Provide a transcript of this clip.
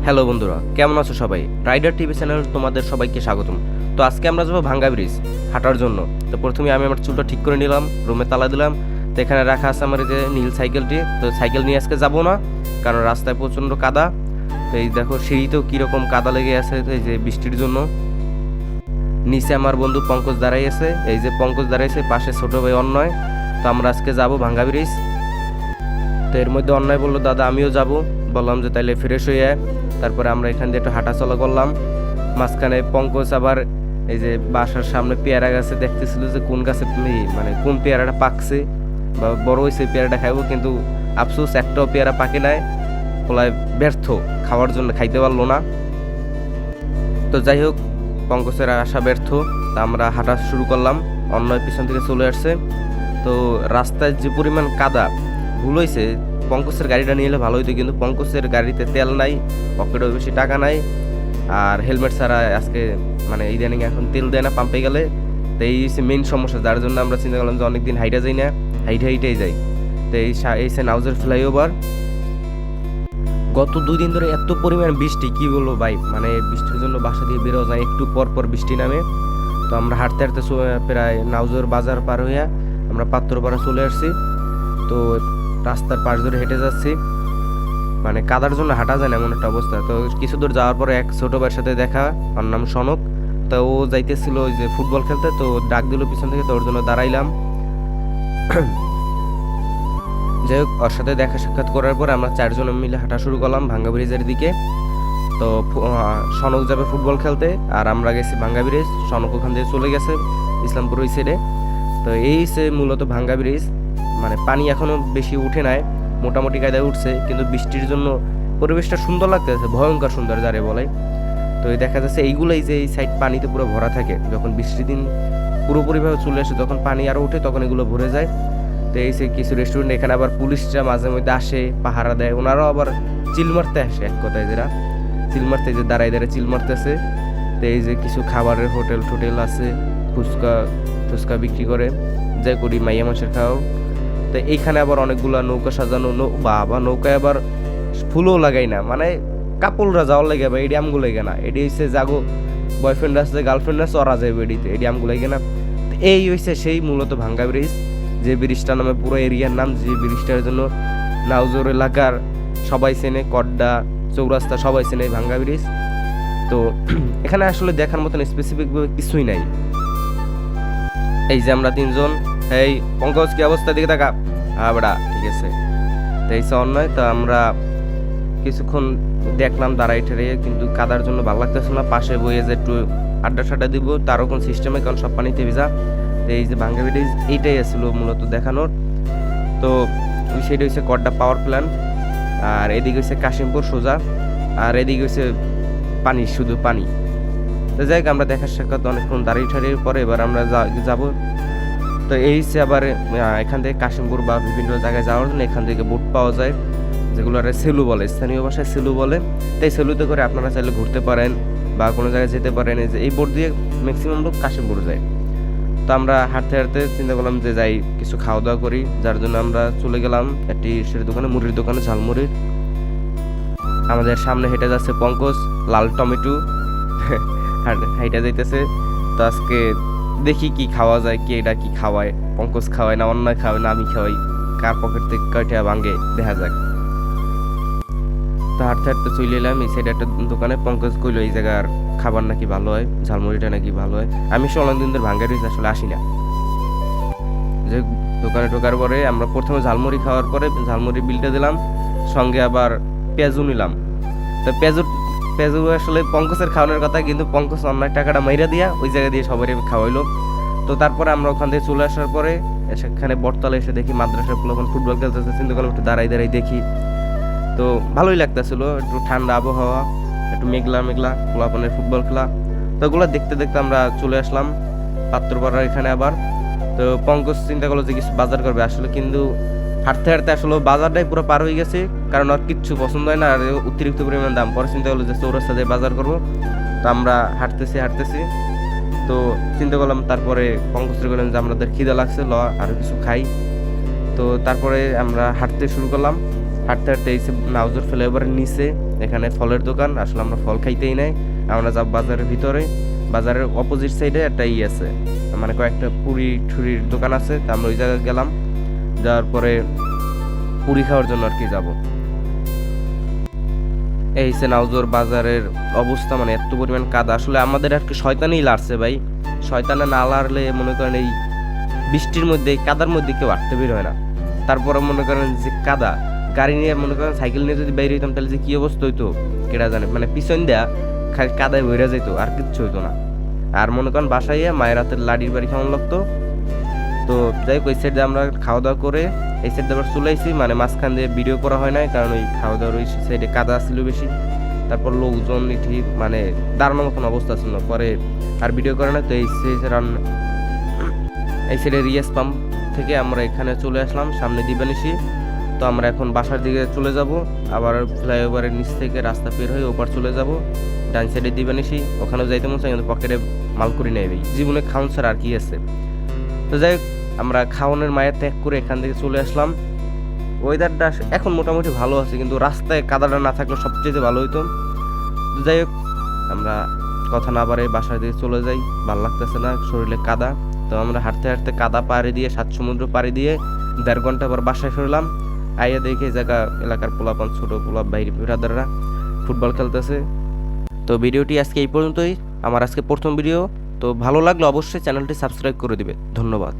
Hello বন্ধুরা, কেমন আছো সবাই? রাইডার টিভি চ্যানেল তোমাদের সবাইকে স্বাগতম। তো আজকে আমরা যাবো ভাঙ্গা ব্রিজ হাঁটার জন্য। তো প্রথমে আমি আমার চুলটা ঠিক করে নিলাম, রুমে তালা দিলাম। তো এখানে রাখা আছে আমার এই যে নীল সাইকেলটি। তো সাইকেল নিয়ে আজকে যাবো না, কারণ রাস্তায় প্রচণ্ড কাদা। তো এই দেখো সিঁড়িতেও কীরকম কাদা লেগে আছে, তো এই যে বৃষ্টির জন্য। নিচে আমার বন্ধু পঙ্কজ দাঁড়াই আছে, এই যে পঙ্কজ দাঁড়াইছে, পাশে ছোট ভাই অন্যয়। তো আমরা আজকে যাবো ভাঙ্গা ব্রিজ। তো এর মধ্যে অন্যায় বললো দাদা আমিও যাব। বললাম যে তাইলে ফ্রেশ হয়ে তারপরে আমরা এখান দিয়ে একটু হাঁটাচলা করলাম। মাঝখানে পঙ্কজ আবার এই যে বাসার সামনে পেয়ারা গাছে দেখতেছিল যে কোন গাছে মানে কোন পেয়ারাটা পাকছে বা বড় হয়েছে, পেয়ারাটা খাইবো, কিন্তু আফসোস একটাও পেয়ারা পাকে নাই। পোলায় ব্যর্থ, খাওয়ার জন্য খাইতে পারলো না। তো যাই হোক, পঙ্কজের আশা ব্যর্থ। তা আমরা হাঁটা শুরু করলাম, অন্যয় পিছন থেকে চলে আসছে। তো রাস্তায় যে পরিমাণ কাদা, ভুল হয়েছে, পঙ্কজের গাড়িটা নিয়ে এলে ভালো হইতো, কিন্তু পঙ্কজের গাড়িতে তেল নাই, পকেটেও বেশি টাকা নাই, আর হেলমেট ছাড়া আজকে মানে ইদানিং এখন তেল দেয় না পাম্পে গেলে। তো এই হচ্ছে মেইন সমস্যা, যার জন্য আমরা চিন্তা করলাম যে অনেকদিন হাইটা যাই না, হাইটেই যাই। তো এই সে নাউজের ফ্লাইওভার। গত 2 দিন ধরে এত পরিমাণ বৃষ্টি, কি বলবো ভাই, মানে বৃষ্টির জন্য বাসা দিয়ে বেরোয়া যায়, একটু পর পর বৃষ্টি নামে। তো আমরা হাঁটতে হাঁটতে প্রায় নাউজর বাজার পার হইয়া আমরা পাত্রপাড়া চলে আসছি। তো রাস্তার পাশ ধরে হেঁটে যাচ্ছি, মানে কাদার জন্য হাঁটা যায় না এমন একটা অবস্থা। তো কিছু দূর যাওয়ার পরে এক ছোট ভাইয়ের সাথে দেখা, ওর নাম সনক। তো ও যাইতেছিল ওই যে ফুটবল খেলতে, তো ডাক দিল পিছন থেকে, তো ওর জন্য দাঁড়াইলাম। যাই হোক, ওর সাথে দেখা সাক্ষাৎ করার পর আমরা 4জন মিলে হাঁটা শুরু করলাম ভাঙ্গা ব্রিজের দিকে। তো সনক যাবে ফুটবল খেলতে, আর আমরা গেছি ভাঙ্গা ব্রিজ। সনক ওখান থেকে চলে গেছে ইসলামপুর ওই সাইডে। তো এই সে মূলত ভাঙ্গা ব্রিজ, মানে পানি এখনো বেশি উঠে নাই, মোটামুটি কায়দায় উঠছে, কিন্তু বৃষ্টির জন্য পরিবেশটা সুন্দর লাগতেছে, ভয়ঙ্কর সুন্দর যারে বলে। তো এই দেখা যাচ্ছে এইগুলাই যে এই সাইড পানিতে পুরো ভরা থাকে, যখন বৃষ্টির দিন পুরোপুরিভাবে চলে আসে, তখন পানি আরও উঠে, তখন এগুলো ভরে যায়। তো এই যে কিছু রেস্টুরেন্ট, এখানে আবার পুলিশরা মাঝে মধ্যে আসে, পাহারা দেয়, ওনারাও আবার চিল মারতে আসে, এক কথায় যেটা চিল মারতে, যে দাঁড়ায় দাঁড়ায় চিল মারতেছে। তো এই যে কিছু খাবারের হোটেল টোটেল আছে, ফুচকা ফুচকা বিক্রি করে, যাই করি মাইয়া মাছের খাও। তো এইখানে আবার অনেকগুলা নৌকা সাজানো, বা নৌকায় আবার ফুলও লাগাই না, মানে কাপড়রা যাওয়ার লাগে বা এডি আমগুলো লাগে না, এডি হচ্ছে জাগো বয়ফ্রেন্ড আছে, গার্লফ্রেন্ড আছে, ওরা যাবে এডিতে, এডি আমগুলো লাগে না। এই হচ্ছে সেই মূলত ভাঙ্গা ব্রিজ, যে ব্রিজটার নামে পুরো এরিয়ার নাম, যে ব্রিজটার জন্য নাউজোর এলাকার সবাই চেনে, কড্ডা চৌরাস্তা সবাই চেনে ভাঙ্গা ব্রিজ। তো এখানে আসলে দেখার মতন স্পেসিফিকভাবে কিছুই নাই। এই যে আমরা 3জন, এই পঙ্কজ কি অবস্থা, দিকে থাকা, হ্যাঁ বেড়া ঠিক আছে। তো এই অন্যায়। তো আমরা কিছুক্ষণ দেখলাম দাঁড়াই ঠেড়ে, কিন্তু কাদার জন্য ভালো লাগতেছে না, পাশে বইয়ে যে একটু আড্ডা সাড্ডা দিব, তারও কোন সিস্টেমে, কারণ সব পানিতে ভিজা। তো এই যে ভাঙ্গা ব্রিজ এইটাই আসছিল মূলত দেখানোর। তো ওই সাইডে হচ্ছে কড্ডা পাওয়ার প্ল্যান্ট, আর এদিকে হচ্ছে কাশিমপুর সোজা, আর এদিকে হচ্ছে পানি, শুধু পানি। তো যাই হোক, আমরা দেখার সাক্ষাৎ অনেকক্ষণ দাঁড়িয়ে ঠাড়িয়ে পরে এবার আমরা যাব। তো এই হচ্ছে আবার এখান থেকে কাশিমপুর বা বিভিন্ন জায়গায় যাওয়ার জন্য এখান থেকে বোট পাওয়া যায়, যেগুলো আর সেলু বলে, স্থানীয় ভাষায় সেলু বলে। তাই সেলুতে করে আপনারা চাইলে ঘুরতে পারেন বা কোনো জায়গায় যেতে পারেন। এই যে এই বোট দিয়ে ম্যাক্সিমাম লোক কাশিমপুর যায়। তো আমরা হাঁটতে হাঁটতে চিন্তা করলাম যে যাই কিছু খাওয়া দাওয়া করি, যার জন্য আমরা চলে গেলাম একটি দোকানে, মুড়ির দোকানে, ঝালমুড়ির। আমাদের সামনে হেঁটে যাচ্ছে পঙ্কজ, লাল টমেটো হাইটা যাইতেছে। তো আজকে দেখি কি খাওয়া যায়, কি এটা কি খাওয়ায়, পঙ্কজ খাওয়ায় না অন্যায় খাওয়ায় না আমি খাওয়াই, কার পকেট থেকে কয়টা ভাঙে দেখা যাক। তো হাঁটতে হাঁটতে চলে এলাম এই সাইডে একটা দোকানে। পঙ্কজ কইলো এই জায়গার খাবার নাকি ভালো হয়, ঝালমুড়িটা নাকি ভালো হয়। আমি অনেকদিন ধরে ভাঙ্গা রয়েছে, আসলে আসি না। যে দোকানে ঢোকার পরে আমরা প্রথমে ঝালমুড়ি খাওয়ার পরে ঝালমুড়ি বিলটা দিলাম, সঙ্গে আবার পেঁয়াজু নিলাম। তো পেঁয়াজু আসলে পঙ্কজের খাওয়ানোর কথা, কিন্তু পঙ্কজ অন্যায় টাকাটা মাইরা দিয়া ওই জায়গা দিয়ে সবাই খাওয়াইলো। তো তারপরে আমরা ওখান থেকে চলে আসার পরে সেখানে বটতলা এসে দেখি মাদ্রাসার পোলাপান ফুটবল খেলতেছে, চিন্তা করলাম একটু দাঁড়াই দাঁড়াই দেখি। তো ভালোই লাগতেছিল, একটু ঠান্ডা আবহাওয়া, একটু মেঘলা মেঘলা, পোলাপানের ফুটবল খেলা। তো ওগুলো দেখতে দেখতে আমরা চলে আসলাম পাত্রপাড়ার এখানে আবার। তো পঙ্কজ চিন্তা করলো যে কিছু বাজার করবে, আসলে কিন্তু হাঁটতে হাঁটতে আসলে বাজারটাই পুরো পার হয়ে গেছে, কারণ আর কিচ্ছু পছন্দ হয় না, আর অতিরিক্ত পরিমাণ দাম। পরে চিন্তা করলো যে চৌরাস্তা দিয়ে বাজার করবো। তো আমরা হাঁটতেছি, তো চিন্তা করলাম, তারপরে পঙ্কজ করলাম যে আমাদের খিদা লাগছে, ল আরো কিছু খাই। তো তারপরে আমরা হাঁটতে শুরু করলাম, হাঁটতে হাঁটতে এই নাউজুর ফ্লাইওভারের নিচে এখানে ফলের দোকান, আসলে আমরা ফল খাইতেই নাই, আমরা যাব বাজারের ভিতরে। বাজারের অপোজিট সাইডে একটা আছে, মানে কয়েকটা পুরি ঠুরির দোকান আছে, তা আমরা ওই জায়গায় গেলাম, যাওয়ার পরে পুরি খাওয়ার জন্য আর কি যাব। এই সে নাউজোর বাজারের অবস্থা, মানে এত পরিমাণ কাদা, আসলে আমাদের আর কি শয়তানই লাড়ছে ভাই। শয়তানে না লাড়লে মনে করেন এই বৃষ্টির মধ্যে কাদার মধ্যে কেউ আটতে বের হয় না। তারপরে মনে করেন যে কাদা, গাড়ি নিয়ে মনে করেন সাইকেল নিয়ে যদি বাইরে হইতাম তাহলে যে কি অবস্থা হইতো কেডা জানে, মানে পিছন দেয়া খালি কাদায় বইরা যেত, আর কিচ্ছু হইতো না। আর মনে করেন বাসায় মায়ের হাতের লাডির বাড়ি খাওয়ানো লাগতো। তো যাই হোক, ওই সাইডে আমরা খাওয়া দাওয়া করে এই সাইডে আবার চলে আসি, মানে মাঝখান দিয়ে ভিডিও করা হয় নাই, কারণ ওই খাওয়া দাওয়ার ওই সাইডে কাদা ছিল বেশি। তারপর লোকজন ঠিক মানে দাঁড়ানোর মতন অবস্থা ছিল, পরে আর ভিডিও করে না। তো এই সাইডে রিয়াস পাম্প থেকে আমরা এখানে চলে আসলাম, সামনে দিবানিশি। তো আমরা এখন বাসার দিকে চলে যাব, আবার ফ্লাইওভারের নিচ থেকে রাস্তা বের হয়ে ওপার চলে যাব, ডান সাইডে দিবানিশি। ওখানেও যাইতে মন চাই কিন্তু পকেটে মাল করে নেই ভাই, জীবনে খাওন ছাড়া আর কি আছে। তো যাই হোক, আমরা খাওয়ানোর মায়ের ত্যাগ করে এখান থেকে চলে আসলাম। ওয়েদারটা এখন মোটামুটি ভালো আছে, কিন্তু রাস্তায় কাদাটা না থাকলে সবচেয়ে ভালো হইতো। তো যাই হোক, আমরা কথা না বাড়ে বাসার দিকে চলে যাই, ভালো লাগতেছে না, শরীরে কাদা। তো আমরা হাঁটতে হাঁটতে কাদা পাড়ি দিয়ে 7 সমুদ্র পাড়ি দিয়ে 1.5 ঘন্টা পর বাসায় ফিরলাম। আইয়া দেখে জায়গা এলাকার পোলাপান, ছোট পোলা বাইরে বিরাদাররা ফুটবল খেলতেছে। তো ভিডিওটি আজকে এই পর্যন্তই, আমার আজকে প্রথম ভিডিও। তো ভালো লাগলে অবশ্যই চ্যানেলটি সাবস্ক্রাইব করে দিবে। ধন্যবাদ।